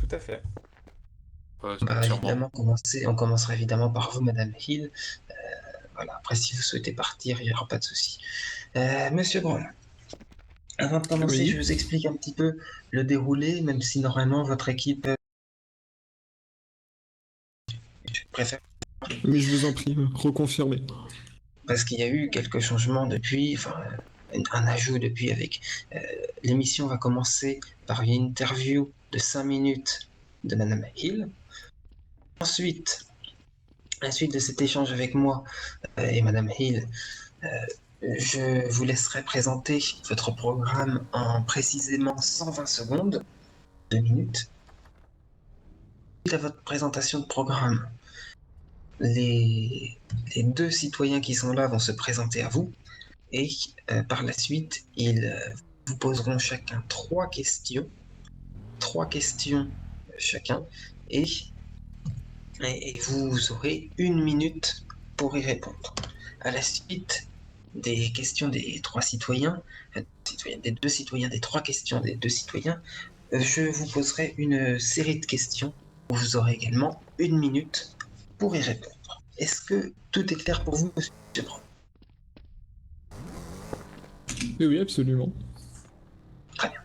tout à fait. Bah, Sûrement. évidemment, on commencera évidemment par vous, Madame Hill. Voilà, après, si vous souhaitez partir, il n'y aura pas de souci. Monsieur Brown, avant de commencer, je Oui, vous explique un petit peu le déroulé, même si normalement votre équipe, je préfère, Mais je vous en prie, reconfirmez. parce qu'il y a eu quelques changements depuis, enfin, un ajout depuis avec. L'émission va commencer par une interview de 5 minutes de Madame Hill. Ensuite, à la suite de cet échange avec moi et Madame Hill, je vous laisserai présenter votre programme en précisément 120 secondes, 2 minutes. Suite à votre présentation de programme, les deux citoyens qui sont là vont se présenter à vous et par la suite, ils vous poseront chacun trois questions chacun et, et vous aurez 1 minute pour y répondre. À la suite des questions des trois citoyens, des deux citoyens, des trois questions des deux citoyens, je vous poserai une série de questions où vous aurez également 1 minute pour y répondre. Est-ce que tout est clair pour vous, monsieur Brown? Oui, oui, absolument. Très bien.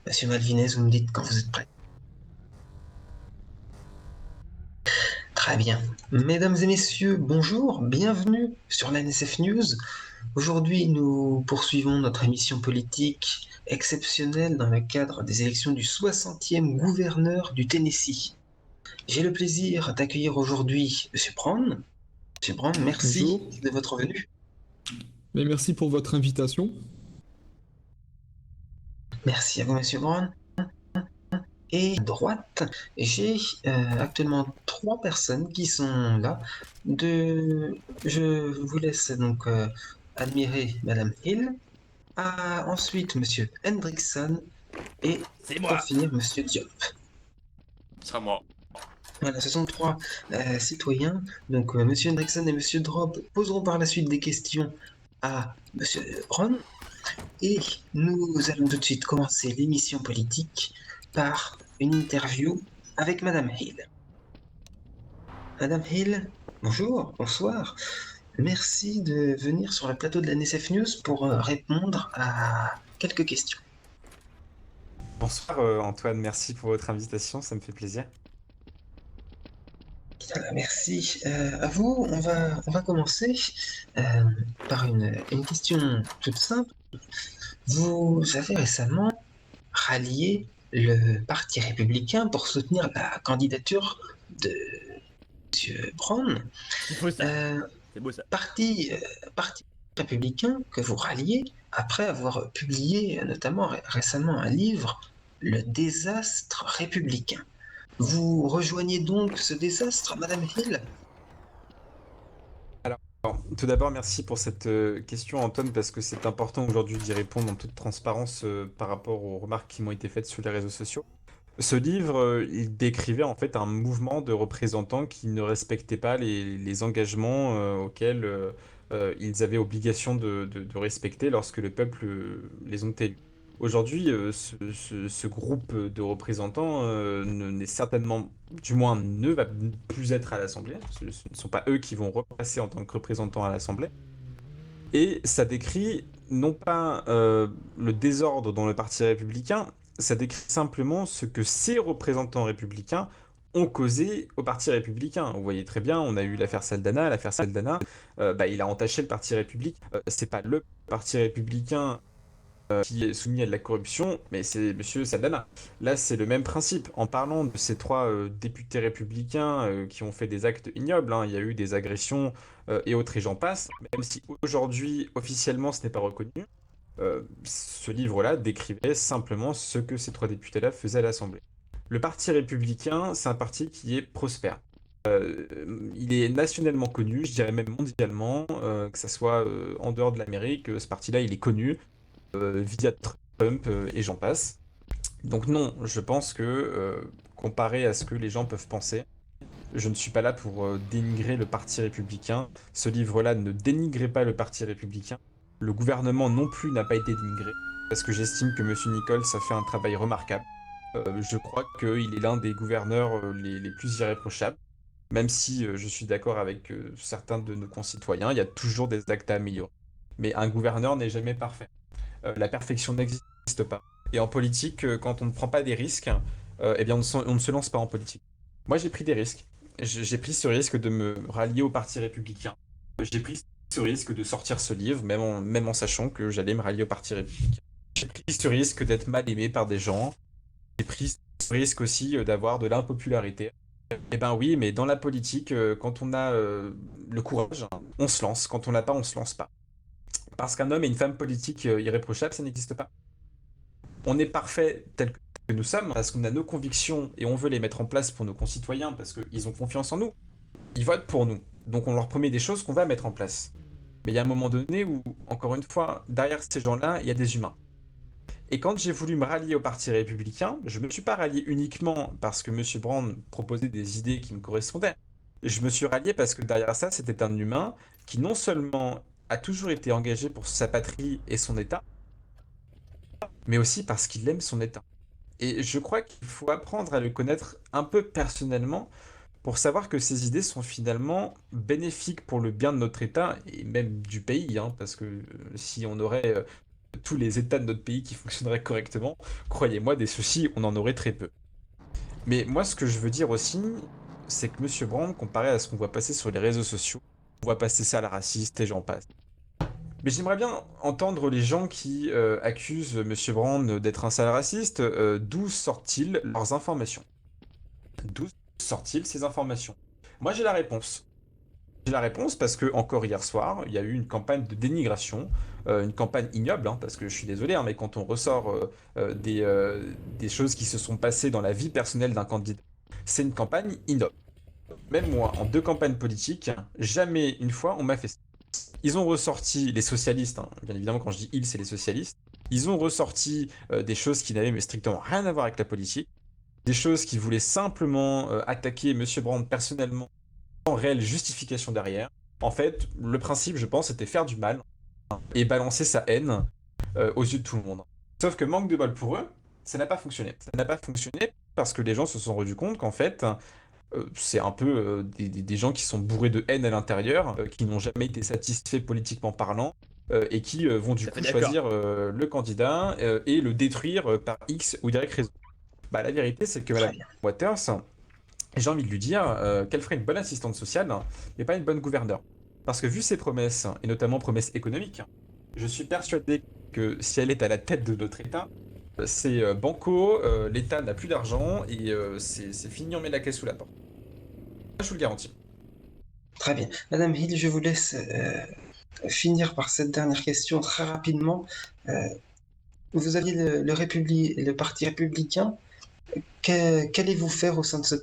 Monsieur Malvinez, vous me dites quand vous êtes prêt. Très bien. Mesdames et messieurs, bonjour, bienvenue sur la NSF News. Aujourd'hui, nous poursuivons notre émission politique exceptionnelle dans le cadre des élections du 60e gouverneur du Tennessee. J'ai le plaisir d'accueillir aujourd'hui Monsieur Brown. Monsieur Brown, merci Bonjour. de votre venue. Mais merci pour votre invitation. Merci à vous, Monsieur Brown. Et à droite, j'ai actuellement 3 personnes qui sont là. Je vous laisse donc admirer Madame Hill. Ensuite, Monsieur Hendrickson. Et C'est pour moi. finir, Monsieur Diop. C'est moi. Voilà, ce sont 3 citoyens. Donc, Monsieur Hendrickson et Monsieur Drop poseront par la suite des questions à Monsieur Brown. Et nous allons tout de suite commencer l'émission politique par une interview avec Madame Hill. Madame Hill, bonjour, bonsoir. Merci de venir sur le plateau de la NSF News pour répondre à quelques questions. bonsoir Antoine, merci pour votre invitation, ça me fait plaisir. Merci à vous. On va commencer par une question toute simple. Vous avez récemment rallié le Parti républicain pour soutenir la candidature de M. Brown. C'est beau ça. Euh, C'est beau ça. parti républicain que vous ralliez après avoir publié notamment récemment un livre, Le désastre républicain. Vous rejoignez donc ce désastre, Madame Hill? Alors, tout d'abord, merci pour cette question Antoine, parce que c'est important aujourd'hui d'y répondre en toute transparence par rapport aux remarques qui m'ont été faites sur les réseaux sociaux. Ce livre, il décrivait en fait un mouvement de représentants qui ne respectaient pas les engagements auxquels ils avaient obligation de respecter lorsque le peuple les ont élus. Aujourd'hui, ce groupe de représentants n'est certainement, du moins ne va plus être à l'Assemblée. Ce ne sont pas eux qui vont repasser en tant que représentants à l'Assemblée. Et ça décrit non pas le désordre dans le Parti républicain, ça décrit simplement ce que ces représentants républicains ont causé au Parti républicain. Vous voyez très bien, on a eu l'affaire Saldana. L'affaire Saldana, il a entaché le Parti républicain. C'est pas le Parti républicain qui est soumis à de la corruption, mais c'est Monsieur Saldana. Là, c'est le même principe. En parlant de ces 3 députés républicains qui ont fait des actes ignobles, hein, il y a eu des agressions et autres, et j'en passe, même si aujourd'hui, officiellement, ce n'est pas reconnu, ce livre-là décrivait simplement ce que ces 3 députés-là faisaient à l'Assemblée. Le Parti républicain, c'est un parti qui est prospère. Il est nationalement connu, je dirais même mondialement, que ça soit en dehors de l'Amérique, ce parti-là, il est connu via Trump et j'en passe. Donc non, je pense que comparé à ce que les gens peuvent penser, je ne suis pas là pour dénigrer le Parti républicain. Ce livre-là ne dénigrait pas le Parti républicain. Le gouvernement non plus n'a pas été dénigré, parce que j'estime que Monsieur Nichols a fait un travail remarquable. Je crois qu'il est l'un des gouverneurs les plus irréprochables. Même si je suis d'accord avec certains de nos concitoyens, il y a toujours des actes à améliorer. Mais un gouverneur n'est jamais parfait. La perfection n'existe pas. Et en politique, quand on ne prend pas des risques, eh bien on ne se lance pas en politique. Moi, j'ai pris des risques. J'ai pris ce risque de me rallier au Parti républicain. J'ai pris ce risque de sortir ce livre, même en sachant que j'allais me rallier au Parti républicain. J'ai pris ce risque d'être mal aimé par des gens. J'ai pris ce risque aussi d'avoir de l'impopularité. Eh ben oui, mais dans la politique, quand on a le courage, on se lance. Quand on l'a pas, on se lance pas. Parce qu'un homme et une femme politique irréprochables, ça n'existe pas. On est parfait tel que nous sommes parce qu'on a nos convictions et on veut les mettre en place pour nos concitoyens parce qu'ils ont confiance en nous. Ils votent pour nous. Donc on leur promet des choses qu'on va mettre en place. Mais il y a un moment donné où, encore une fois, derrière ces gens-là, il y a des humains. Et quand j'ai voulu me rallier au Parti républicain, je ne me suis pas rallié uniquement parce que M. Brand proposait des idées qui me correspondaient. Je me suis rallié parce que derrière ça, c'était un humain qui non seulement a toujours été engagé pour sa patrie et son État, mais aussi parce qu'il aime son État. Et je crois qu'il faut apprendre à le connaître un peu personnellement pour savoir que ses idées sont finalement bénéfiques pour le bien de notre État et même du pays, hein, parce que si on aurait tous les États de notre pays qui fonctionneraient correctement, croyez-moi, des soucis, on en aurait très peu. Mais moi, ce que je veux dire aussi, c'est que Monsieur Brand, comparé à ce qu'on voit passer sur les réseaux sociaux, on voit passer ça à la raciste et j'en passe. Mais j'aimerais bien entendre les gens qui accusent Monsieur Brand d'être un sale raciste, d'où sortent-ils leurs informations? D'où sortent-ils ces informations? Moi, j'ai la réponse. J'ai la réponse parce que encore hier soir, il y a eu une campagne de dénigration, une campagne ignoble, hein, parce que je suis désolé, hein, mais quand on ressort des choses qui se sont passées dans la vie personnelle d'un candidat, c'est une campagne ignoble. Même moi, en 2 campagnes politiques, jamais une fois on m'a fait ça. Ils ont ressorti, les socialistes, hein, bien évidemment quand je dis ils, c'est les socialistes, ils ont ressorti des choses qui n'avaient mais strictement rien à voir avec la politique, des choses qui voulaient simplement attaquer Monsieur Brand personnellement sans réelle justification derrière. En fait, le principe, je pense, c'était faire du mal et balancer sa haine aux yeux de tout le monde. Sauf que manque de bol pour eux, ça n'a pas fonctionné. Ça n'a pas fonctionné parce que les gens se sont rendus compte qu'en fait, c'est un peu des gens qui sont bourrés de haine à l'intérieur, qui n'ont jamais été satisfaits politiquement parlant, et qui vont du Tout à coup fait d'accord. choisir le candidat et le détruire par X ou Y raison. Bah, la vérité, c'est que Très Madame bien. Waters, j'ai envie de lui dire qu'elle ferait une bonne assistante sociale, mais pas une bonne gouverneure. Parce que vu ses promesses, et notamment promesses économiques, je suis persuadé que si elle est à la tête de notre État, c'est banco, l'État n'a plus d'argent et c'est fini, on met la clé sous la porte. Ça, je vous le garantis. Très bien. Madame Hill, je vous laisse finir par cette dernière question très rapidement. Euh, Vous aviez le Parti républicain. Qu'allez-vous faire au sein de ce...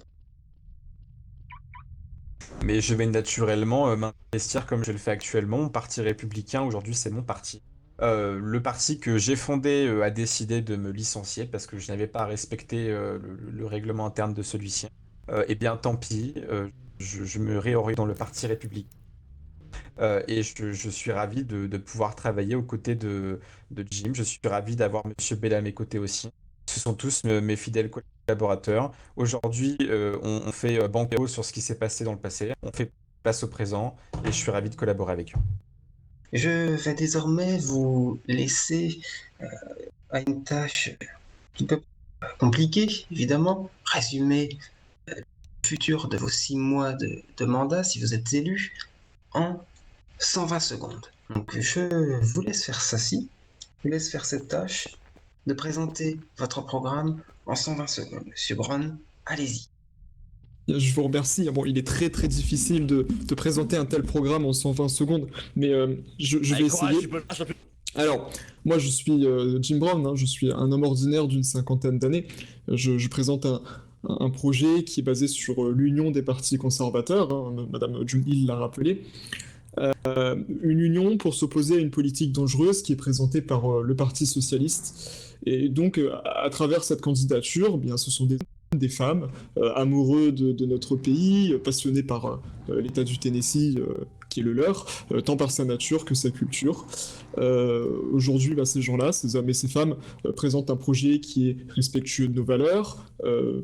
Mais je vais naturellement m'investir comme je le fais actuellement. Mon parti républicain, aujourd'hui, c'est mon parti. Le parti que j'ai fondé a décidé de me licencier parce que je n'avais pas respecté le règlement interne de celui-ci. Eh bien, tant pis, je me réoriente dans le parti républicain. Et je suis ravi de pouvoir travailler aux côtés de Jim. Je suis ravi d'avoir Monsieur Bell à mes côtés aussi. Ce sont tous mes fidèles collaborateurs. Aujourd'hui, on fait banco sur ce qui s'est passé dans le passé. On fait place au présent et je suis ravi de collaborer avec eux. Je vais désormais vous laisser euh, à une tâche un peu compliquée, évidemment. Résumer le futur de vos 6 mois de mandat, si vous êtes élu, en 120 secondes. Donc je vous laisse faire ça-ci. Je vous laisse faire cette tâche de présenter votre programme en 120 secondes. Monsieur Brown, allez-y. Je vous remercie. Bon, il est très très difficile de présenter un tel programme en 120 secondes, mais je vais Allez, courage, essayer. tu peux le faire, champion. Alors, moi je suis Jim Brown, hein, je suis un homme ordinaire d'une cinquantaine d'années. Je présente un projet qui est basé sur l'union des partis conservateurs, hein, Madame June Hill l'a rappelé. Une union pour s'opposer à une politique dangereuse qui est présentée par le Parti socialiste. Et donc, à travers cette candidature, eh bien, ce sont des femmes amoureux de notre pays, passionnés par l'État du Tennessee, qui est le leur, tant par sa nature que sa culture. Aujourd'hui, ces gens-là, ces hommes et ces femmes, présentent un projet qui est respectueux de nos valeurs,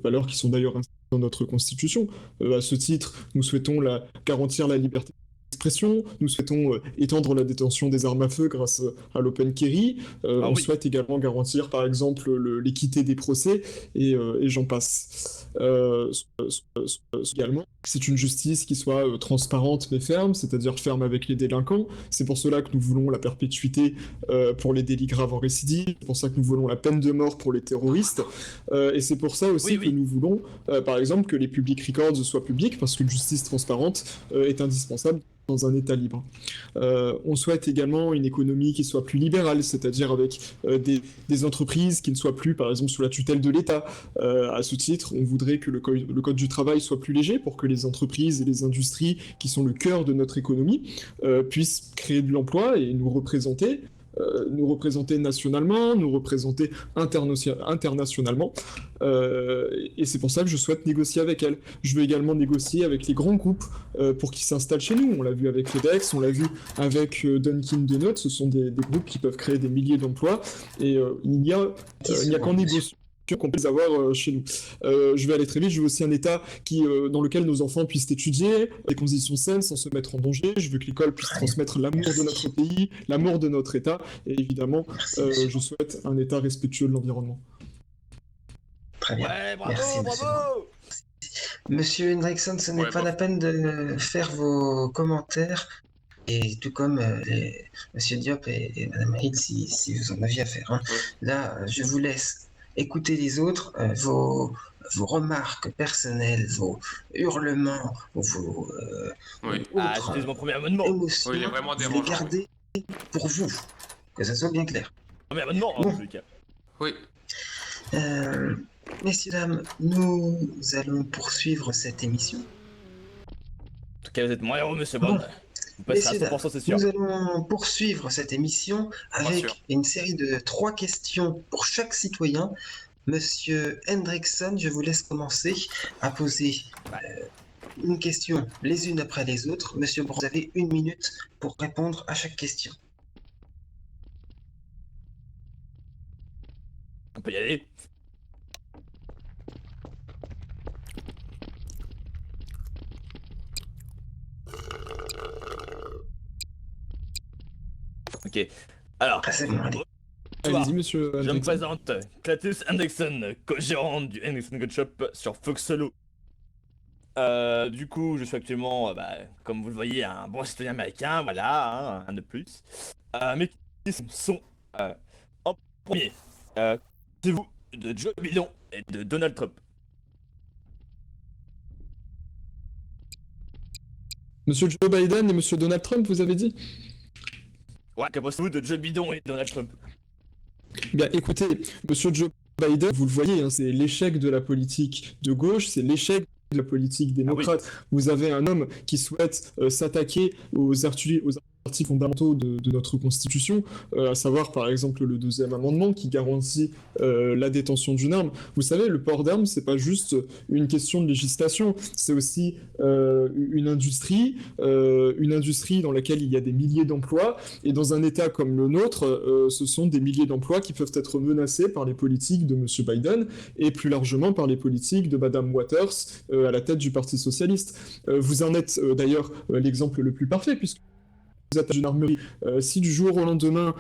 valeurs qui sont d'ailleurs inscrites dans notre Constitution. À ce titre, nous souhaitons garantir la liberté d'expression, nous souhaitons étendre la détention des armes à feu grâce à l'open carry, on souhaite également garantir par exemple l'équité des procès, et j'en passe. Également, c'est une justice qui soit transparente mais ferme, c'est-à-dire ferme avec les délinquants. C'est pour cela que nous voulons la perpétuité pour les délits graves en récidive, c'est pour ça que nous voulons la peine de mort pour les terroristes, et c'est pour ça aussi que nous voulons, par exemple, que les public records soient publics, parce qu'une justice transparente est indispensable dans un État libre. On souhaite également une économie qui soit plus libérale, c'est-à-dire avec des entreprises qui ne soient plus, par exemple, sous la tutelle de l'État. À ce titre, on voudrait que le code du travail soit plus léger pour que les entreprises et les industries, qui sont le cœur de notre économie, puissent créer de l'emploi et nous représenter nationalement, nous représenter internationalement, et c'est pour ça que je souhaite négocier avec elle. Je veux également négocier avec les grands groupes pour qu'ils s'installent chez nous. On l'a vu avec FedEx, on l'a vu avec Dunkin' Donuts, ce sont des groupes qui peuvent créer des milliers d'emplois, et il n'y a qu'en négociant qu'on peut les avoir chez nous. Je vais aller très vite. Je veux aussi un État dans lequel nos enfants puissent étudier, des conditions saines sans se mettre en danger. Je veux que l'école puisse transmettre l'amour de notre pays, l'amour de notre État, et évidemment, je souhaite un État respectueux de l'environnement. Très bien. Ouais, bravo, Merci, bravo. Monsieur Hendrickson, ce n'est pas la peine de faire vos commentaires. Et tout comme Monsieur Diop et Madame Hill, si vous en aviez à faire. Hein. Là, je vous laisse écouter les autres, vos remarques personnelles, vos hurlements, vos autres c'était mon premier amendement. émotions, Il est vraiment vous les dérangeant. gardez pour vous, que ça soit bien clair. Premier amendement, en Bon. tous les cas. Oui. Messieurs, dames, nous allons poursuivre cette émission. En tout cas, vous êtes mon héros, monsieur Bon. Bond. Vous passerez à Messieurs, 100%, c'est sûr. nous allons poursuivre cette émission avec sûr. une série de 3 questions pour chaque citoyen. Monsieur Hendrickson, je vous laisse commencer à poser une question les unes après les autres. Monsieur Brown, vous avez 1 minute pour répondre à chaque question. On peut y aller. Ok. Alors, Ah, c'est bon, allez. bonsoir. Allez-y, monsieur Je me Hendrickson. présente, Clatus Hendrickson, co-gérant du Hendrickson Gun Shop sur Foxholo. Du coup, je suis actuellement, comme vous le voyez, un bon citoyen américain, voilà, hein, un de plus. Mes questions sont, en premier, c'est-vous de Joe Biden et de Donald Trump? Monsieur Joe Biden et monsieur Donald Trump, vous avez dit? Ouais, que pensez-vous de Joe Biden et Donald Trump? Bien, écoutez, monsieur Joe Biden, vous le voyez, hein, c'est l'échec de la politique de gauche, c'est l'échec de la politique démocrate. Vous avez un homme qui souhaite s'attaquer aux articles fondamentaux de notre Constitution, à savoir par exemple le 2e amendement qui garantit la détention d'une arme. Vous savez, le port d'armes, c'est pas juste une question de législation, c'est aussi une industrie dans laquelle il y a des milliers d'emplois, et dans un État comme le nôtre, ce sont des milliers d'emplois qui peuvent être menacés par les politiques de M. Biden, et plus largement par les politiques de Mme Waters à la tête du Parti socialiste. Vous en êtes d'ailleurs l'exemple le plus parfait, puisque vous êtes une armerie. Si du jour au lendemain,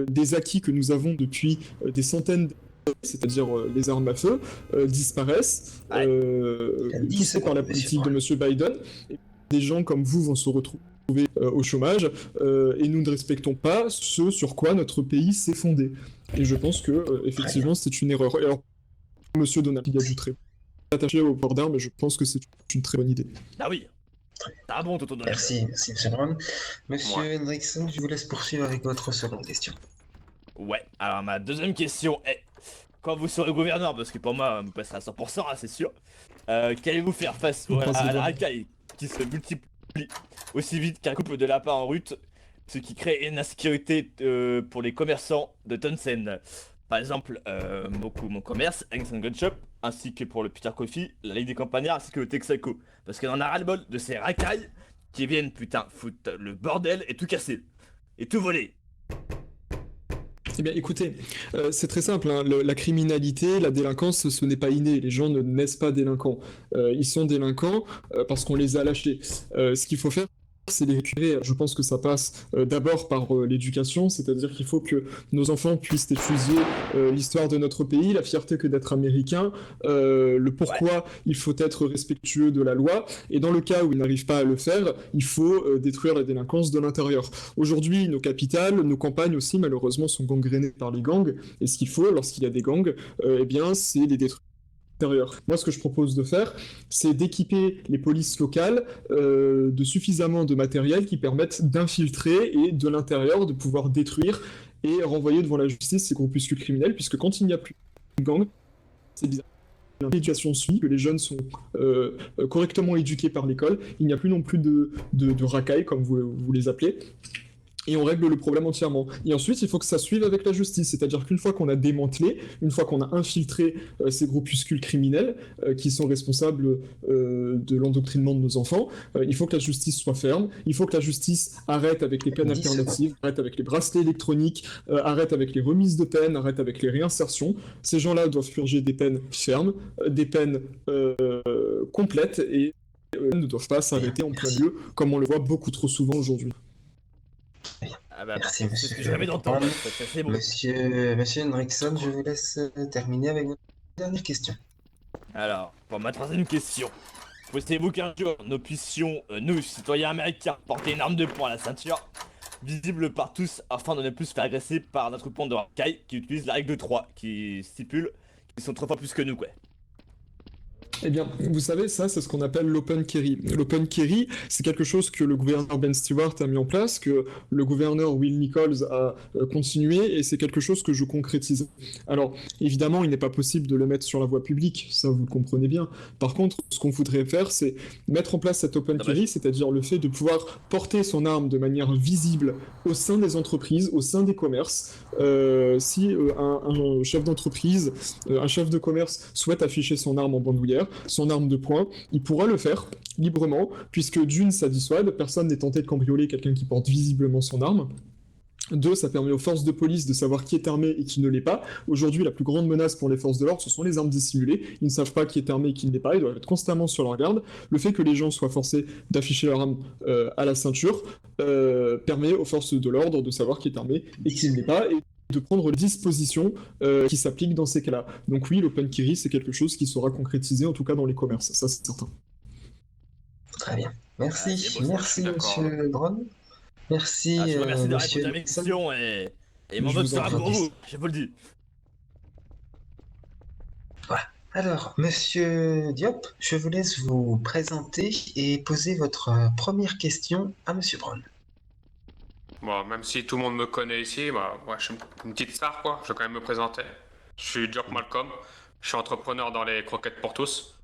des acquis que nous avons depuis des centaines d'années, c'est-à-dire les armes à feu, disparaissent, poussés par la politique de M. Biden, et des gens comme vous vont se retrouver au chômage, et nous ne respectons pas ce sur quoi notre pays s'est fondé. Et je pense que effectivement c'est une erreur. Et alors, M. Donald, il y a du très attaché au port d'armes, et je pense que c'est une très bonne idée. Ah oui. Ah bon, Toto Donald. Merci, monsieur Brown. Monsieur Ouais. Hendrickson, je vous laisse poursuivre avec votre seconde question. Ouais, alors ma deuxième question est, quand vous serez gouverneur, parce que pour moi, vous passerez à 100%, hein, c'est sûr, qu'allez-vous faire face à la racaille qui se multiplie aussi vite qu'un couple de lapins en route, ce qui crée une insécurité pour les commerçants de Townsend. Par exemple, mon commerce, Hendrickson Gun Shop, ainsi que pour le Peter Coffee, la Ligue des Campagnards, ainsi que le Texaco. Parce qu'on en a ras-le-bol de ces racailles qui viennent, putain, foutre le bordel et tout casser. Et tout voler. Eh bien, écoutez, c'est très simple, hein. La criminalité, la délinquance, ce n'est pas inné. Les gens ne naissent pas délinquants. Ils sont délinquants parce qu'on les a lâchés. Ce qu'il faut faire, c'est les récupérer. Je pense que ça passe d'abord par l'éducation, c'est-à-dire qu'il faut que nos enfants puissent étudier l'histoire de notre pays, la fierté que d'être américain, le pourquoi il faut être respectueux de la loi, et dans le cas où ils n'arrivent pas à le faire, il faut détruire la délinquance de l'intérieur. Aujourd'hui, nos capitales, nos campagnes aussi, malheureusement, sont gangrénées par les gangs, et ce qu'il faut, lorsqu'il y a des gangs, eh bien, c'est les détruire. Moi, ce que je propose de faire, c'est d'équiper les polices locales de suffisamment de matériel qui permettent d'infiltrer et de l'intérieur de pouvoir détruire et renvoyer devant la justice ces groupuscules criminels, puisque quand il n'y a plus de gang, c'est bizarre. L'éducation suit, que les jeunes sont correctement éduqués par l'école, il n'y a plus non plus de racailles, comme vous les appelez. Et on règle le problème entièrement. Et ensuite, il faut que ça suive avec la justice. C'est-à-dire qu'une fois qu'on a démantelé, une fois qu'on a infiltré ces groupuscules criminels qui sont responsables de l'endoctrinement de nos enfants, il faut que la justice soit ferme. Il faut que la justice arrête avec les peines alternatives, arrête avec les bracelets électroniques, arrête avec les remises de peine, arrête avec les réinsertions. Ces gens-là doivent purger des peines fermes, des peines complètes et ne doivent pas s'arrêter en plein lieu, comme on le voit beaucoup trop souvent aujourd'hui. Ah bah, Merci, c'est ce que monsieur j'avais d'entendre. Brown. C'est bon. Monsieur Henriksen, je vous laisse terminer avec votre dernière question. Alors, pour ma troisième question. Pensez-vous qu'un jour, nous puissions, nous, citoyens américains, porter une arme de poing à la ceinture, visible par tous, afin de ne plus se faire agresser par notre pont de racaille qui utilise la règle de 3, qui stipule qu'ils sont 3 fois plus que nous, quoi. Eh bien, vous savez, ça, c'est ce qu'on appelle l'open carry. L'open carry, c'est quelque chose que le gouverneur Ben Stewart a mis en place, que le gouverneur Will Nichols a continué, et c'est quelque chose que je concrétise. Alors, évidemment, il n'est pas possible de le mettre sur la voie publique, ça vous le comprenez bien. Par contre, ce qu'on voudrait faire, c'est mettre en place cet open carry, c'est-à-dire le fait de pouvoir porter son arme de manière visible au sein des entreprises, au sein des commerces. Si un chef d'entreprise, un chef de commerce souhaite afficher son arme en bandoulière, son arme de poing, il pourra le faire librement, puisque d'une, ça dissuade, personne n'est tenté de cambrioler quelqu'un qui porte visiblement son arme. Deux, ça permet aux forces de police de savoir qui est armé et qui ne l'est pas. Aujourd'hui, la plus grande menace pour les forces de l'ordre, ce sont les armes dissimulées. Ils ne savent pas qui est armé et qui ne l'est pas, ils doivent être constamment sur leur garde. Le fait que les gens soient forcés d'afficher leur arme à la ceinture permet aux forces de l'ordre de savoir qui est armé et qui ne l'est pas, et de prendre les dispositions qui s'appliquent dans ces cas-là. Donc oui, l'open carry, c'est quelque chose qui sera concrétisé, en tout cas dans les commerces, ça c'est certain. Très bien. Merci, c'est beau, merci d'accord. monsieur Brown. Merci, Je vous remercie de monsieur répondre à mes Henriksen. questions et mon Je vote vous en sera prie. pour vous, je vous le dis. Alors, monsieur Diop, je vous laisse vous présenter et poser votre première question à monsieur Brown. Bon, même si tout le monde me connaît ici, bah, moi, je suis une petite star, quoi. Je vais quand même me présenter. Je suis Diop Malcolm. Je suis entrepreneur dans les croquettes pour tous.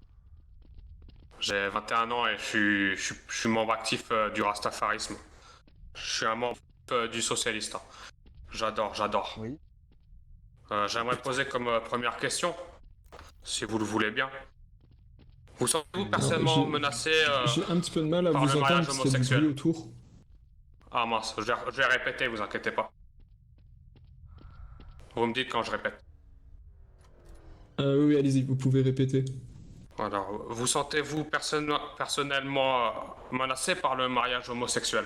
J'ai 21 ans et je suis membre actif du rastafarisme. Je suis un membre du socialiste. Hein. J'adore. Oui. J'aimerais poser comme première question, si vous le voulez bien. Vous sentez-vous personnellement menacé J'ai un petit peu de mal à par vous le entendre mariage parce qu'il y a du homosexuel. bruit autour. Ah mince, je vais répéter, vous inquiétez pas. Vous me dites quand je répète. Oui, allez-y, vous pouvez répéter. Alors, vous sentez-vous personnellement menacé par le mariage homosexuel?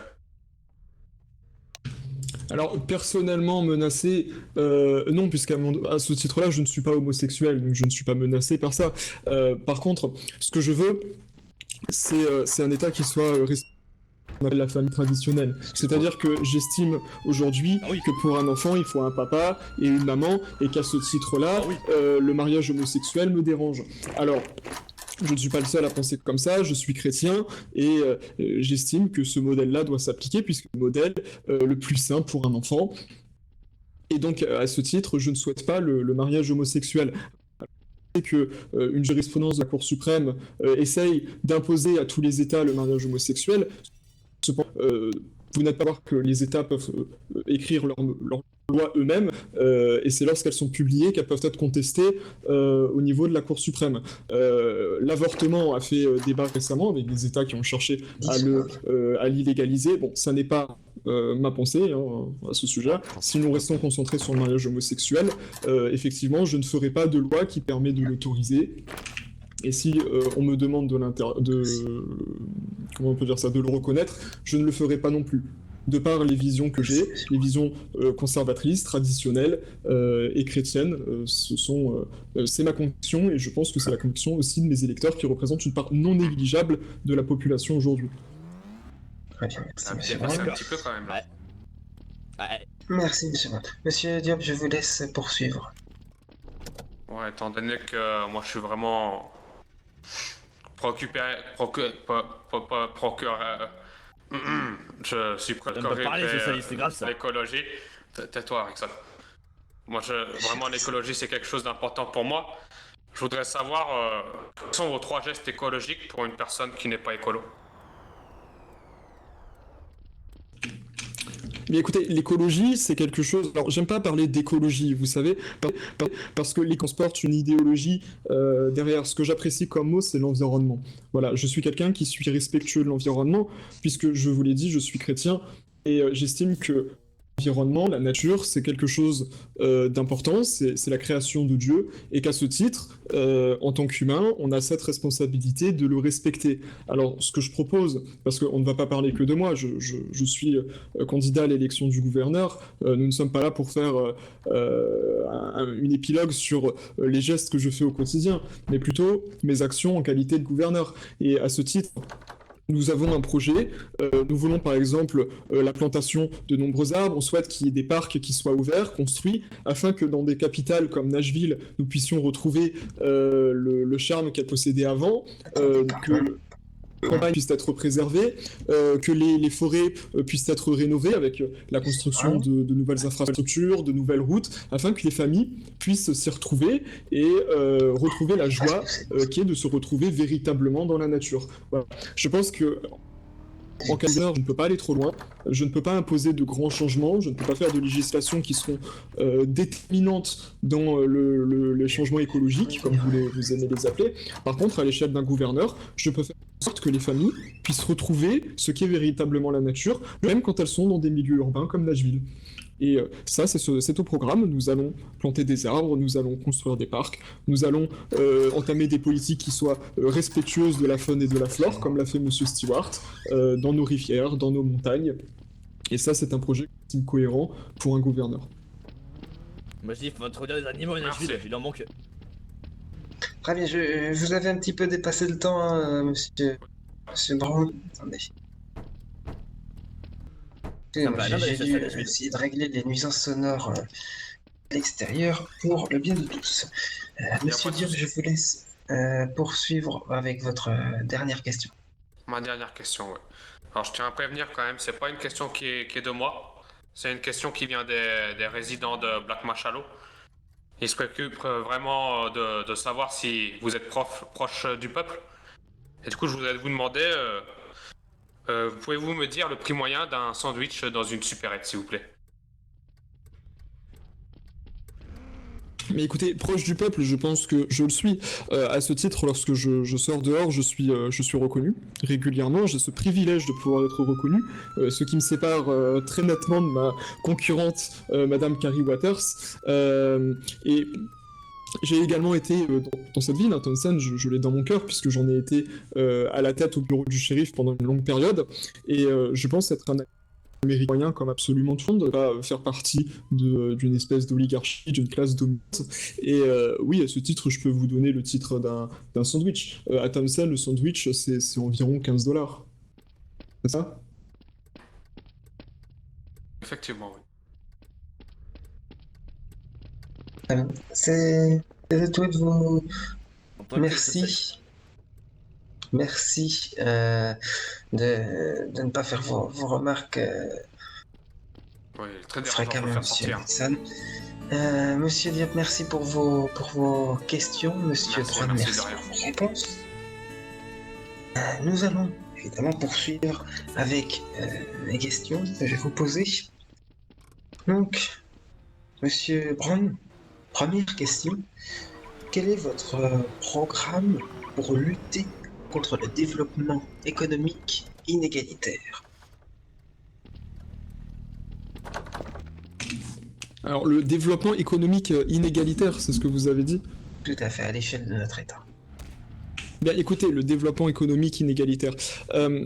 Alors, personnellement menacé, non, puisqu'à ce titre-là, je ne suis pas homosexuel, donc je ne suis pas menacé par ça. Par contre, ce que je veux, c'est un État qui soit respectueux de la famille traditionnelle. C'est-à-dire que j'estime aujourd'hui que pour un enfant, il faut un papa et une maman, et qu'à ce titre-là, le mariage homosexuel me dérange. Alors, je ne suis pas le seul à penser comme ça, je suis chrétien et j'estime que ce modèle-là doit s'appliquer puisque c'est le modèle le plus sain pour un enfant. Et donc, à ce titre, je ne souhaite pas le mariage homosexuel. Que une jurisprudence de la Cour suprême essaye d'imposer à tous les États le mariage homosexuel, vous n'êtes pas voir que les États peuvent écrire leurs lois eux-mêmes, et c'est lorsqu'elles sont publiées qu'elles peuvent être contestées au niveau de la Cour suprême. L'avortement a fait débat récemment avec des États qui ont cherché à l'illégaliser. Bon, ça n'est pas ma pensée à ce sujet. Si nous restons concentrés sur le mariage homosexuel, effectivement, je ne ferai pas de loi qui permet de l'autoriser. Et si on me demande comment on peut dire ça, de le reconnaître, je ne le ferai pas non plus. De par les visions que j'ai, les visions conservatrices, traditionnelles et chrétiennes, c'est ma conviction, et je pense que c'est la conviction aussi de mes électeurs qui représentent une part non négligeable de la population aujourd'hui. Très bien, merci, C'est monsieur un Brown. petit peu quand même. Là. Ouais. Merci, monsieur Brown. Monsieur Diop, je vous laisse poursuivre. Ouais, étant donné que moi je suis vraiment préoccupé, je suis Donne pas parler, socialiste, c'est grave ça. l'écologie. Tais-toi, Rickson. Moi, vraiment, l'écologie, c'est quelque chose d'important pour moi. Je voudrais savoir quels sont vos 3 gestes écologiques pour une personne qui n'est pas écolo. Mais écoutez, l'écologie, c'est quelque chose... Alors, j'aime pas parler d'écologie, vous savez, parce que les transportent une idéologie derrière. Ce que j'apprécie comme mot, c'est l'environnement. Voilà, je suis quelqu'un qui suis respectueux de l'environnement, puisque, je vous l'ai dit, je suis chrétien, et j'estime que l'environnement, la nature, c'est quelque chose d'important, c'est la création de Dieu, et qu'à ce titre, en tant qu'humain, on a cette responsabilité de le respecter. Alors, ce que je propose, parce qu'on ne va pas parler que de moi, je suis candidat à l'élection du gouverneur, nous ne sommes pas là pour faire une épilogue sur les gestes que je fais au quotidien, mais plutôt mes actions en qualité de gouverneur. Et à ce titre, nous avons un projet, nous voulons par exemple la plantation de nombreux arbres, on souhaite qu'il y ait des parcs qui soient ouverts, construits, afin que dans des capitales comme Nashville, nous puissions retrouver le charme qu'elle possédait avant, que les campagnes puissent être préservées, que les forêts puissent être rénovées avec la construction de nouvelles infrastructures, de nouvelles routes, afin que les familles puissent s'y retrouver et retrouver la joie qui est de se retrouver véritablement dans la nature. Voilà. Je pense que en candidat, je ne peux pas aller trop loin, je ne peux pas imposer de grands changements, je ne peux pas faire de législations qui seront déterminantes dans les changements écologiques, comme vous aimez les appeler. Par contre, à l'échelle d'un gouverneur, je peux faire en sorte que les familles puissent retrouver ce qu'est véritablement la nature, même quand elles sont dans des milieux urbains comme Nashville. Et ça, c'est au programme. Nous allons planter des arbres, nous allons construire des parcs, nous allons entamer des politiques qui soient respectueuses de la faune et de la flore, comme l'a fait Monsieur Stewart, dans nos rivières, dans nos montagnes. Et ça, c'est un projet cohérent pour un gouverneur. Moi je dis, il faut introduire des animaux à Nashville, il en manque. Très bien, je vous avais un petit peu dépassé le temps, hein, monsieur Brown. Attendez. Ça me va, non, mais J'ai ça, dû ça, essayer de régler les nuisances sonores à l'extérieur pour le bien de tous. Monsieur Diop, je vous laisse poursuivre avec votre dernière question. Ma dernière question, ouais. Alors, je tiens à prévenir quand même, c'est pas une question qui est de moi. C'est une question qui vient des résidents de Black Machalot. Ils se préoccupent vraiment de savoir si vous êtes proche du peuple. Et du coup, je voudrais vous demander, pouvez-vous me dire le prix moyen d'un sandwich dans une supérette, s'il vous plaît? Mais écoutez, proche du peuple, je pense que je le suis. À ce titre, lorsque je sors dehors, je suis reconnu régulièrement. J'ai ce privilège de pouvoir être reconnu, ce qui me sépare très nettement de ma concurrente, Madame Carrie Waters. Et j'ai également été dans cette ville, hein, Townsend, je l'ai dans mon cœur, puisque j'en ai été à la tête au bureau du shérif pendant une longue période. Et je pense être un américain comme absolument tout le monde, pas faire partie d'une espèce d'oligarchie, d'une classe dominante. Et oui, à ce titre, je peux vous donner le titre d'un sandwich. À Townsend, le sandwich, c'est environ $15. C'est ça? Effectivement, oui. C'est tout de vous. Merci. Merci de ne pas faire vos remarques Oui, très fréquemment, dérangeant de monsieur faire sortir. Nixon. Monsieur Diop, merci pour vos questions. Monsieur Merci, Brown, merci merci de rien. pour vos réponses. Nous allons évidemment poursuivre avec les questions que je vais vous poser. Donc, Monsieur Brown, première question. Quel est votre programme pour lutter contre le développement économique inégalitaire? Alors, le développement économique inégalitaire, c'est ce que vous avez dit? Tout à fait, à l'échelle de notre État. Bien, écoutez, le développement économique inégalitaire.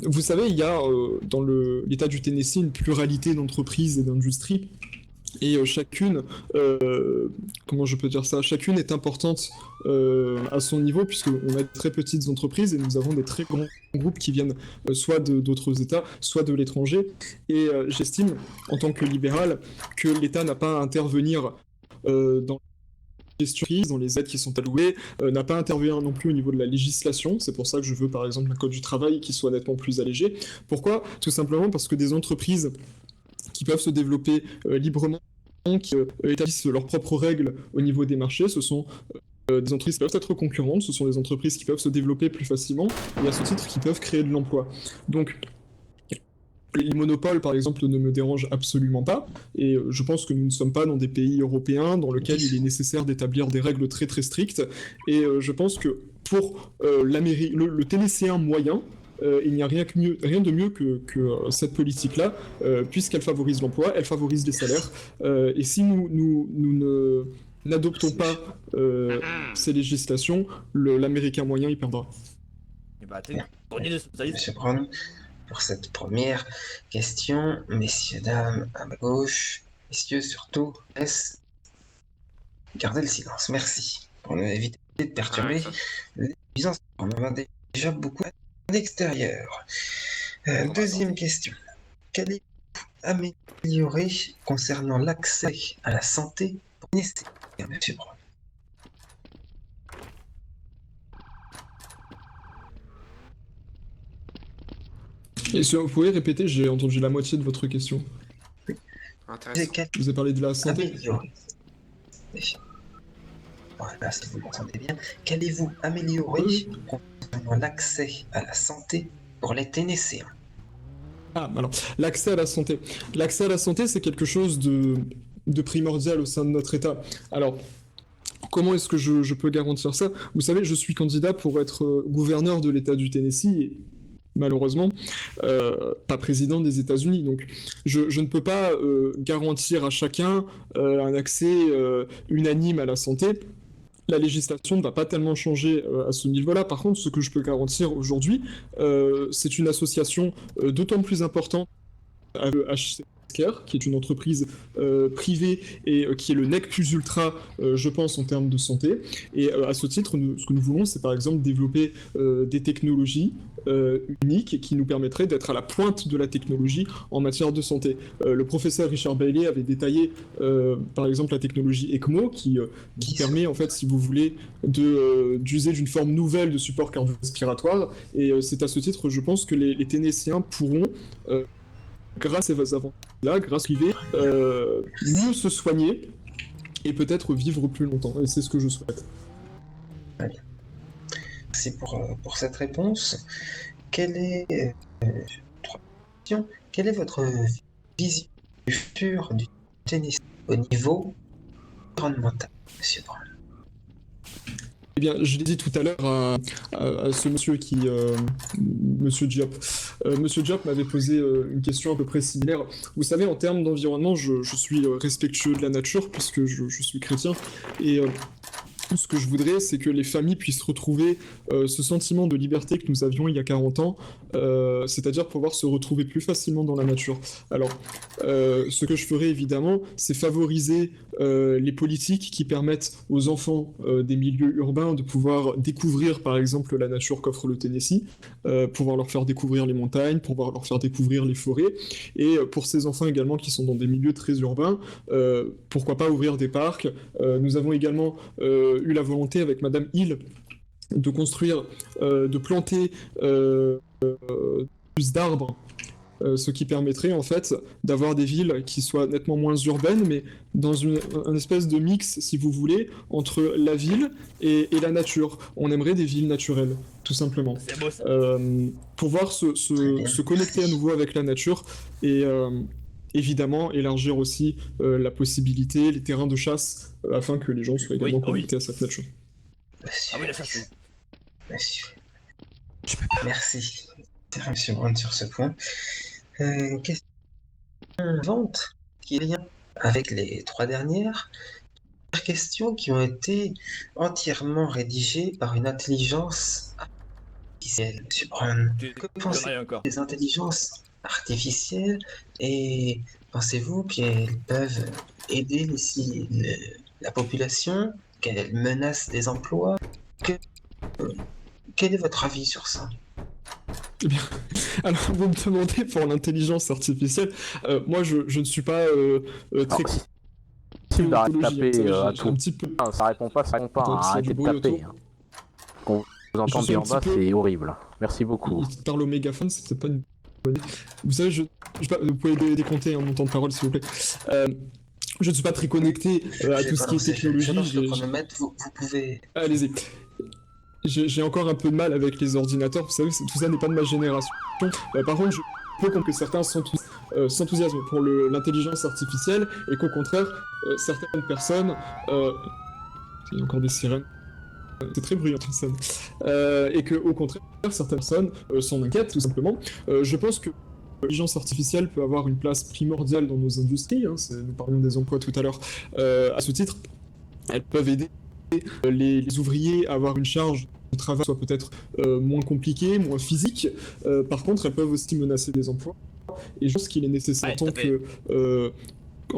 Vous savez, il y a dans l'État du Tennessee une pluralité d'entreprises et d'industries. Et chacune, comment je peux dire ça, chacune est importante à son niveau, puisqu'on a de très petites entreprises et nous avons des très grands groupes qui viennent soit d'autres États, soit de l'étranger. Et j'estime, en tant que libéral, que l'État n'a pas à intervenir dans la gestion de crise, dans les aides qui sont allouées, n'a pas à intervenir non plus au niveau de la législation. C'est pour ça que je veux, par exemple, un code du travail qui soit nettement plus allégé. Pourquoi? Tout simplement parce que des entreprises qui peuvent se développer librement, qui établissent leurs propres règles au niveau des marchés. Ce sont des entreprises qui peuvent être concurrentes, ce sont des entreprises qui peuvent se développer plus facilement, et à ce titre qui peuvent créer de l'emploi. Donc, les monopoles, par exemple, ne me dérangent absolument pas, et je pense que nous ne sommes pas dans des pays européens dans lesquels il est nécessaire d'établir des règles très très strictes, et je pense que pour le Tennesséen moyen, il n'y a rien de mieux que cette politique-là, puisqu'elle favorise l'emploi, elle favorise les salaires, et si nous n'adoptons pas ces législations, l'Américain moyen y perdra. Et bah, t'es tourné de spécialiste. Monsieur Brown, pour cette première question, messieurs, dames, à ma gauche, messieurs surtout, laisse garder le silence. Merci. Pour nous éviter de perturber les nuisances. On en a déjà beaucoup à l'extérieur. Deuxième question. Qu'allez-vous améliorer concernant l'accès à la santé pour les Tennessiens, monsieur Brown? Et vous pouvez répéter, j'ai entendu la moitié de votre question. Intéressant. Je vous ai parlé de la santé. Améliorer. Voilà, si vous m'entendez bien. Qu'allez-vous améliorer concernant l'accès à la santé pour les Tennesséens? Ah, alors, l'accès à la santé. L'accès à la santé, c'est quelque chose de primordial au sein de notre État. Alors, comment est-ce que je peux garantir ça? Vous savez, je suis candidat pour être gouverneur de l'État du Tennessee, et malheureusement, pas président des États-Unis. Donc, je ne peux pas garantir à chacun un accès unanime à la santé. La législation ne va pas tellement changer à ce niveau-là. Par contre, ce que je peux garantir aujourd'hui, c'est une association d'autant plus importante à HCare, qui est une entreprise privée et qui est le nec plus ultra, je pense, en termes de santé. Et à ce titre, ce que nous voulons, c'est par exemple développer des technologies uniques qui nous permettraient d'être à la pointe de la technologie en matière de santé. Le professeur Richard Bailey avait détaillé, par exemple, la technologie ECMO, qui permet, en fait, si vous voulez, d'user d'une forme nouvelle de support cardio-respiratoire. Et c'est à ce titre, je pense, que les Tennesséens pourront grâce à ces avantages-là, grâce à mieux se soigner et peut-être vivre plus longtemps. Et c'est ce que je souhaite. Très bien. Merci pour cette réponse. Quelle est votre vision du futur du tennis au niveau environnemental, monsieur Brown? Eh bien, je l'ai dit tout à l'heure à ce monsieur Monsieur Diop. Monsieur Diop m'avait posé une question à peu près similaire. Vous savez, en termes d'environnement, je suis respectueux de la nature puisque je suis chrétien. Et ce que je voudrais, c'est que les familles puissent retrouver ce sentiment de liberté que nous avions il y a 40 ans, c'est-à-dire pouvoir se retrouver plus facilement dans la nature. Alors, ce que je ferai évidemment, c'est favoriser les politiques qui permettent aux enfants des milieux urbains de pouvoir découvrir par exemple la nature qu'offre le Tennessee, pouvoir leur faire découvrir les montagnes, pouvoir leur faire découvrir les forêts, et pour ces enfants également qui sont dans des milieux très urbains, pourquoi pas ouvrir des parcs. Nous avons également eu la volonté avec Madame Hill de construire, de planter plus d'arbres ce qui permettrait en fait d'avoir des villes qui soient nettement moins urbaines, mais dans un espèce de mix, si vous voulez, entre la ville et la nature. On aimerait des villes naturelles, tout simplement. C'est beau ça. Pouvoir se connecter à nouveau avec la nature et évidemment élargir aussi la possibilité, les terrains de chasse, afin que les gens soient également connectés à cette nature. Ah oui, la chasse, oui. Monsieur. Merci. Monsieur Brown sur ce point. Question suivante qui est lien avec les 3 dernières. Questions qui ont été entièrement rédigées par une intelligence artificielle, Monsieur Brown. Que pensez-vous encore. des intelligences artificielles et pensez-vous qu'elles peuvent aider la population, qu'elles menacent des emplois? Quel est votre avis sur ça? Eh bien, alors vous me demandez pour l'intelligence artificielle, moi je ne suis pas très... Si vous arrêtez de taper à un tout, petit peu... non, ça répond pas, Attends, arrêtez du de bruit taper. autour. Hein. Qu'on vous entend suis bien un en bas, petit peu- c'est horrible. Merci beaucoup. Il parle au mégaphone, c'est peut-être pas une bonne idée. Vous savez, vous pouvez décompter mon temps de parole s'il vous plaît. Je ne suis pas très connecté à J'ai tout ce pas qui est lancé, technologie. je lance le j'ai- chronomètre, vous pouvez... Allez-y. J'ai encore un peu de mal avec les ordinateurs, vous savez, tout ça n'est pas de ma génération. Par contre, je peux comprendre que certains s'enthousiasment pour l'intelligence artificielle et qu'au contraire, certaines personnes... Il y a encore des sirènes. C'est très bruyant cette scène. Et qu'au contraire, certaines personnes s'en inquiètent tout simplement. Je pense que l'intelligence artificielle peut avoir une place primordiale dans nos industries. Hein, nous parlions des emplois tout à l'heure. À ce titre, elles peuvent aider les ouvriers à avoir une charge de travail soit peut-être moins compliquée, moins physique. Par contre, elles peuvent aussi menacer des emplois. Et je pense qu'il est nécessaire en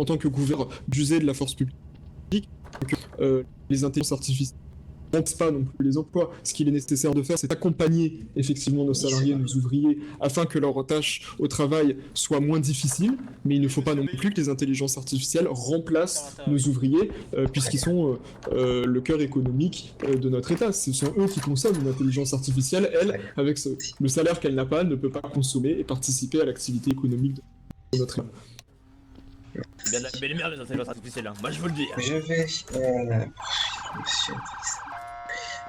tant que gouverneur d'user de la force publique, que les intelligences artificielles ne rompent pas non plus les emplois. Ce qu'il est nécessaire de faire, c'est accompagner effectivement nos salariés, nos ouvriers, afin que leurs tâches au travail soient moins difficiles. Mais il ne faut pas non plus que les intelligences artificielles remplacent nos ouvriers, puisqu'ils sont le cœur économique de notre État. Ce sont eux qui consomment une intelligence artificielle. Elle, avec le salaire qu'elle n'a pas, ne peut pas consommer et participer à l'activité économique de notre État. C'est bien de la belle merde les intelligences artificielles, hein. Moi je vous le dis. Je vais... Monsieur...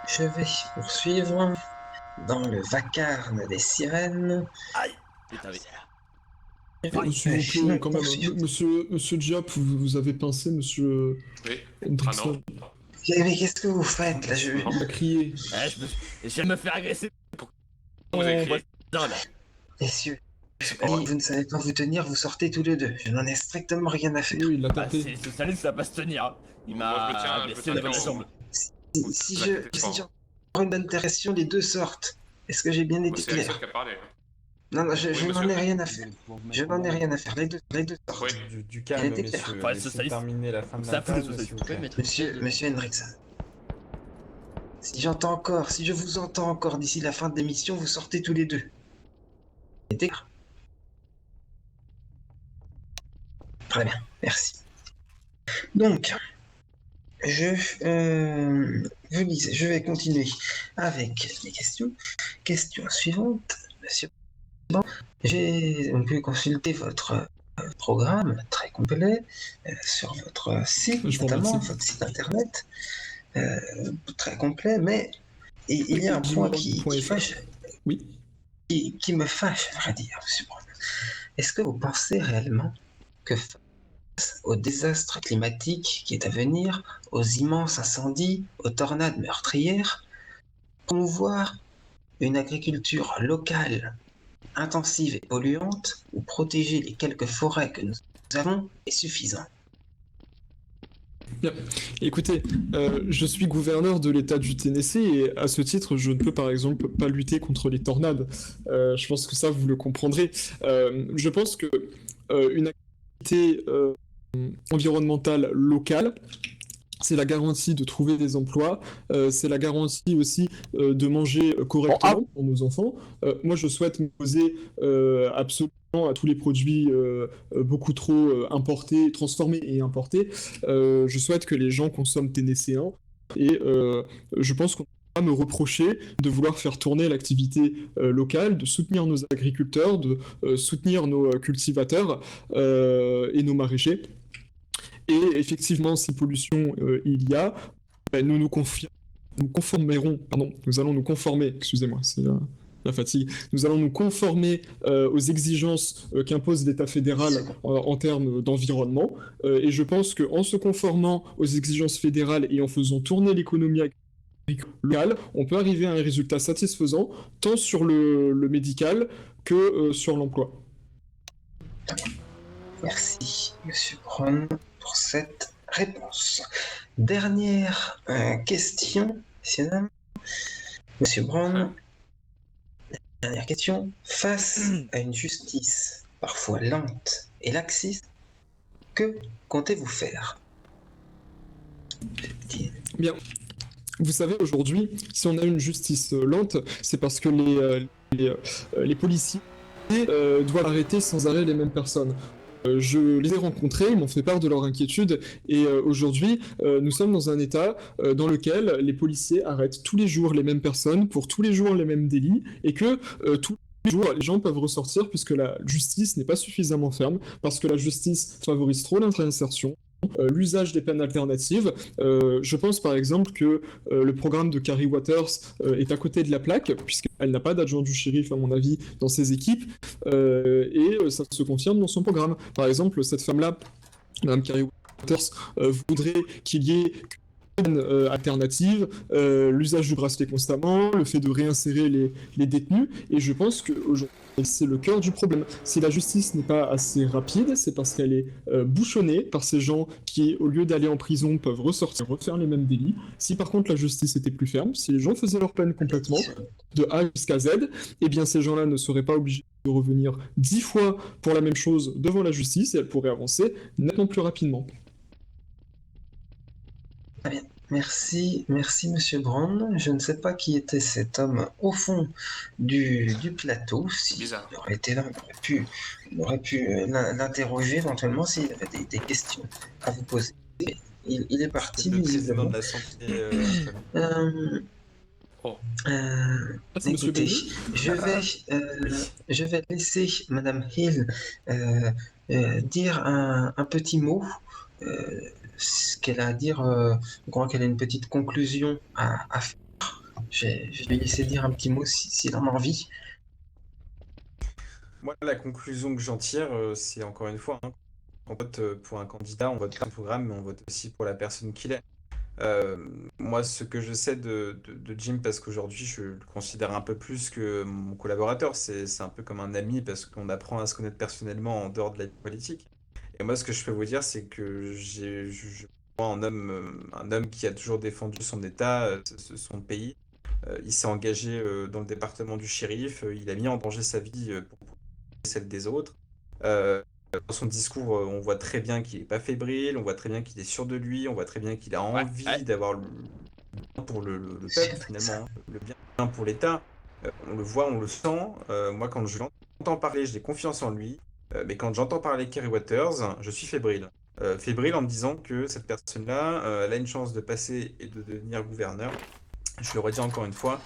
Je vais poursuivre dans le vacarme des sirènes. Aïe. Putain, oui. S'il vous plaît, quand même, monsieur Diop, vous avez pincé, monsieur Oui. Hendrickson. Ah non. Mais qu'est-ce que vous faites là? Il a crié. Ouais, je vais me faire agresser. Vous avez crié. Non, là. Messieurs, allez, vous ne savez pas vous tenir, vous sortez tous les deux. Je n'en ai strictement rien à faire. Oui, il l'a Bah, tapé. c'est ce salut, ça va pas se tenir. Hein. Il Moi, je me m'a tiens blessé au niveau de la au- jambe. Si j'ai une interaction, les deux sortent. Est-ce que j'ai bien été C'est Axel clair? qui a parlé. Non, non, je Oui, n'en monsieur. ai rien à faire. Je n'en ai rien à faire. Les deux sortent. Oui. Du calme, Elle était messieurs. claire. Ouais, Laissez socialiste. terminer la fin de Ça l'interview, fout, le s'il vous plaît. Monsieur Hendrickson. Si je vous entends encore d'ici la fin de l'émission, vous sortez tous les deux. C'était clair. Très bien, merci. Donc, vous lisez, je vais continuer avec les questions. Question suivante, monsieur. Bon, on peut consulter votre programme très complet sur votre site, Je vous notamment remercie. votre site internet, très complet, mais il y a un point qui fâche, Oui. qui me fâche, à vrai dire, monsieur Brown. Est-ce que vous pensez réellement que face au désastre climatique qui est à venir, aux immenses incendies, aux tornades meurtrières, promouvoir une agriculture locale, intensive et polluante, ou protéger les quelques forêts que nous avons est suffisant? Bien. Écoutez, je suis gouverneur de l'État du Tennessee et à ce titre, je ne peux par exemple pas lutter contre les tornades. Je pense que ça, vous le comprendrez. Je pense que une activité environnementale locale, c'est la garantie de trouver des emplois, c'est la garantie aussi de manger correctement pour nos enfants. Moi, je souhaite m'opposer absolument à tous les produits beaucoup trop importés, transformés et importés. Je souhaite que les gens consomment tennesséen et je pense qu'on me reprocher de vouloir faire tourner l'activité locale, de soutenir nos agriculteurs, de soutenir nos cultivateurs et nos maraîchers. Et effectivement, si pollution il y a, ben, nous allons nous conformer, excusez-moi, c'est la fatigue, nous allons nous conformer aux exigences qu'impose l'État fédéral en termes d'environnement. Et je pense qu'en se conformant aux exigences fédérales et en faisant tourner l'économie locale, on peut arriver à un résultat satisfaisant, tant sur le médical que sur l'emploi. Merci, Monsieur Brown, pour cette réponse. Dernière question, messieurs, dames. Monsieur Brown, dernière question. Face à une justice parfois lente et laxiste, que comptez-vous faire? Bien. Vous savez, aujourd'hui, si on a une justice lente, c'est parce que les policiers doivent arrêter sans arrêt les mêmes personnes. Je les ai rencontrés, ils m'ont fait part de leur inquiétude, et aujourd'hui, nous sommes dans un état dans lequel les policiers arrêtent tous les jours les mêmes personnes, pour tous les jours les mêmes délits, et que tous les jours, les gens peuvent ressortir puisque la justice n'est pas suffisamment ferme, parce que la justice favorise trop l'intersertion, l'usage des peines alternatives. Je pense par exemple que le programme de Carrie Waters est à côté de la plaque, puisqu'elle n'a pas d'adjoint du shérif, à mon avis, dans ses équipes, et ça se confirme dans son programme. Par exemple, cette femme-là, Mme Carrie Waters, voudrait qu'il y ait une alternative, l'usage du bracelet constamment, le fait de réinsérer les détenus, et je pense qu'aujourd'hui, c'est le cœur du problème. Si la justice n'est pas assez rapide, c'est parce qu'elle est bouchonnée par ces gens qui, au lieu d'aller en prison, peuvent ressortir, refaire les mêmes délits. Si par contre la justice était plus ferme, si les gens faisaient leur peine complètement, de A jusqu'à Z, eh bien ces gens-là ne seraient pas obligés de revenir 10 fois pour la même chose devant la justice, et elles pourraient avancer nettement plus rapidement. Très bien. Merci, Monsieur Brown. Je ne sais pas qui était cet homme au fond du plateau. S'il Bizarre. aurait été là, on aurait pu l'interroger éventuellement s'il avait des questions à vous poser. Il est parti. Le président de l'Assemblée. C'est Monsieur Écoutez, Bailly. je vais laisser Madame Hill dire un petit mot. Ce qu'elle a à dire, je crois qu'elle a une petite conclusion à faire. Je vais lui laisser dire un petit mot s'il en a envie. Moi, la conclusion que j'en tire, c'est encore une fois, hein, on vote pour un candidat, on vote pour un programme, mais on vote aussi pour la personne qu'il est. Moi, ce que je sais de Jim, parce qu'aujourd'hui, je le considère un peu plus que mon collaborateur, c'est un peu comme un ami, parce qu'on apprend à se connaître personnellement en dehors de la politique. Et moi, ce que je peux vous dire, c'est que je vois un homme qui a toujours défendu son État, son pays. Il s'est engagé dans le département du shérif, il a mis en danger sa vie pour celle des autres. Dans son discours, on voit très bien qu'il n'est pas fébrile, on voit très bien qu'il est sûr de lui, on voit très bien qu'il a envie d'avoir le bien pour le peuple, finalement, hein, le bien pour l'État. On le voit, on le sent. Moi, quand je l'entends parler, j'ai confiance en lui. Mais quand j'entends parler Carrie Waters, je suis fébrile. Fébrile en me disant que cette personne-là, elle a une chance de passer et de devenir gouverneur. Je le redis encore une fois,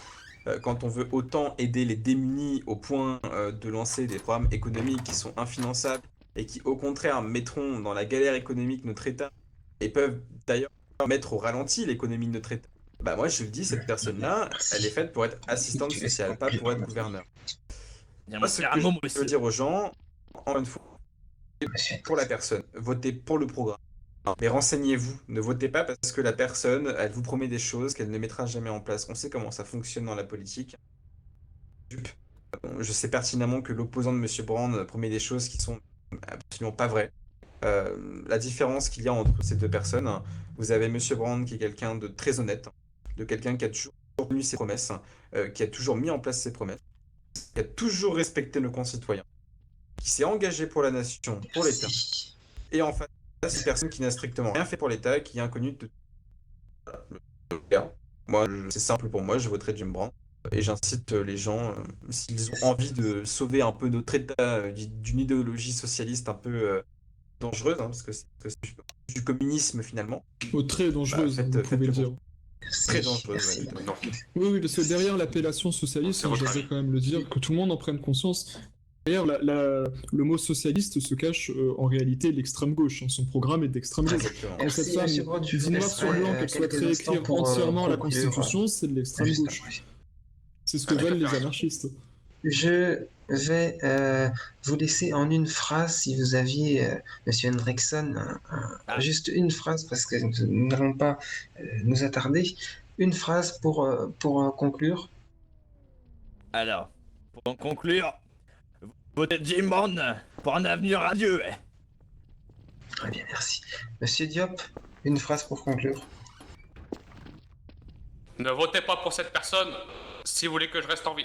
quand on veut autant aider les démunis au point de lancer des programmes économiques qui sont infinançables et qui, au contraire, mettront dans la galère économique notre État et peuvent d'ailleurs mettre au ralenti l'économie de notre État, bah moi je le dis, cette personne-là, elle est faite pour être assistante sociale, pas pour être gouverneur. Moi, ce que je veux dire aux gens, encore une fois, pour la personne, votez pour le programme. Mais renseignez-vous, ne votez pas parce que la personne, elle vous promet des choses qu'elle ne mettra jamais en place. On sait comment ça fonctionne dans la politique. Je sais pertinemment que l'opposant de M. Brown promet des choses qui sont absolument pas vraies. La différence qu'il y a entre ces deux personnes, vous avez M. Brown qui est quelqu'un de très honnête, de quelqu'un qui a toujours tenu ses promesses, qui a toujours mis en place ses promesses, qui a toujours respecté nos concitoyens, qui s'est engagé pour la nation, pour l'État. Et en fait, c'est une personne qui n'a strictement rien fait pour l'État, qui est inconnue de... Moi, c'est simple pour moi, je voterai Jim Brown. Et j'incite les gens, s'ils ont envie de sauver un peu notre État d'une idéologie socialiste un peu dangereuse, hein, parce que c'est du communisme finalement. Très dangereuse, Bah, vous pouvez le dire. Très dangereux, Merci. ouais. Non. Oui, parce que derrière l'appellation socialiste, C'est votre j'aimerais avis. quand même le dire, que tout le monde en prenne conscience. Derrière le mot socialiste se cache en réalité l'extrême gauche. Hein. Son programme est d'extrême gauche. Exactement. Quand cette Merci, femme monsieur Brown, je dit vous noir sur blanc laisserai qu'elle souhaite quelques instants réécrire pour entièrement la conclure, Constitution, c'est de l'extrême juste gauche. après. C'est ce que veulent les anarchistes. Je vais vous laisser en une phrase, si vous aviez, monsieur Hendrickson, juste une phrase, parce que nous n'allons pas nous attarder. Une phrase pour conclure. Alors, pour conclure, votez Jim Brown pour un avenir radieux. Très bien, merci. Monsieur Diop, une phrase pour conclure. Ne votez pas pour cette personne si vous voulez que je reste en vie.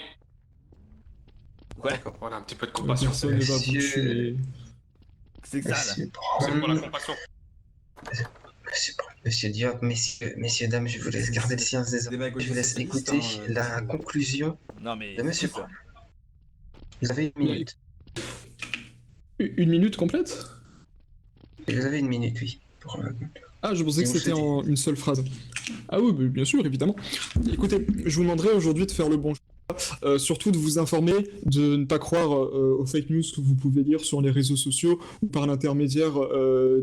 Ouais, Voilà, un petit peu de compassion. Personne ne va vous Monsieur- tuer. c'est que ça là. Monsieur C'est pour la Brown, compassion. Monsieur Diop, messieurs, dames, je vous laisse garder le silence des hommes. Démagogie Je vous laisse socialiste, écouter hein, la monsieur. conclusion Non mais. de monsieur c'est ça. Brown. Vous avez une minute. Une minute complète? Vous avez une minute, oui. Ah, je pensais Si que vous c'était souhaitez. en une seule phrase. Ah oui, bien sûr, évidemment. Écoutez, je vous demanderai aujourd'hui de faire le bon choix. Surtout de vous informer, de ne pas croire aux fake news que vous pouvez lire sur les réseaux sociaux ou par l'intermédiaire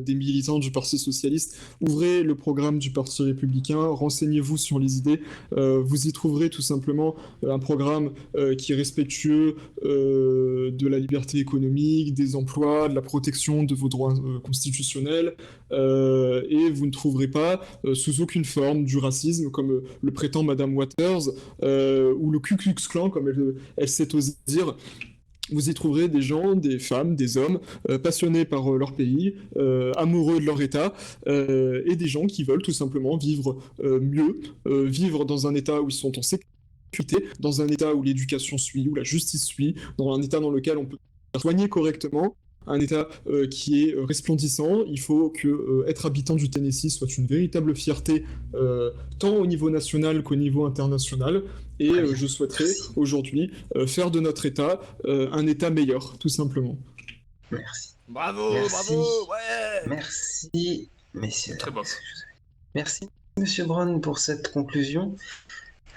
des militants du Parti Socialiste. Ouvrez le programme du Parti Républicain, renseignez-vous sur les idées. Vous y trouverez tout simplement un programme qui est respectueux de la liberté économique, des emplois, de la protection de vos droits constitutionnels. Et vous ne trouverez pas sous aucune forme du racisme, comme le prétend Madame Waters, ou le Ku Klux Klan, comme elle sait oser dire. Vous y trouverez des gens, des femmes, des hommes passionnés par leur pays, amoureux de leur État, et des gens qui veulent tout simplement vivre mieux, vivre dans un État où ils sont en sécurité, dans un État où l'éducation suit, où la justice suit, dans un État dans lequel on peut soigner correctement, un État qui est resplendissant. Il faut que être habitant du Tennessee soit une véritable fierté, tant au niveau national qu'au niveau international. Et je souhaiterais aujourd'hui faire de notre État un État meilleur, tout simplement. Merci. Bravo, Merci. bravo, ouais. Merci, messieurs. Très beau. Merci, monsieur Brown, pour cette conclusion.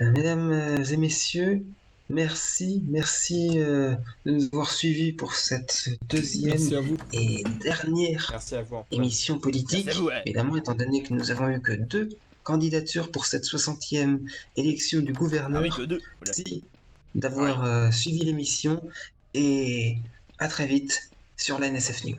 Mesdames et messieurs, merci de nous avoir suivis pour cette deuxième Merci à vous. et dernière Merci à vous. Antoine. émission politique. Merci à vous, ouais. Évidemment, étant donné que nous avons eu que 2 candidatures pour cette 60e élection du Ah gouverneur. oui, que deux. Merci d'avoir suivi l'émission et à très vite sur la NSF News.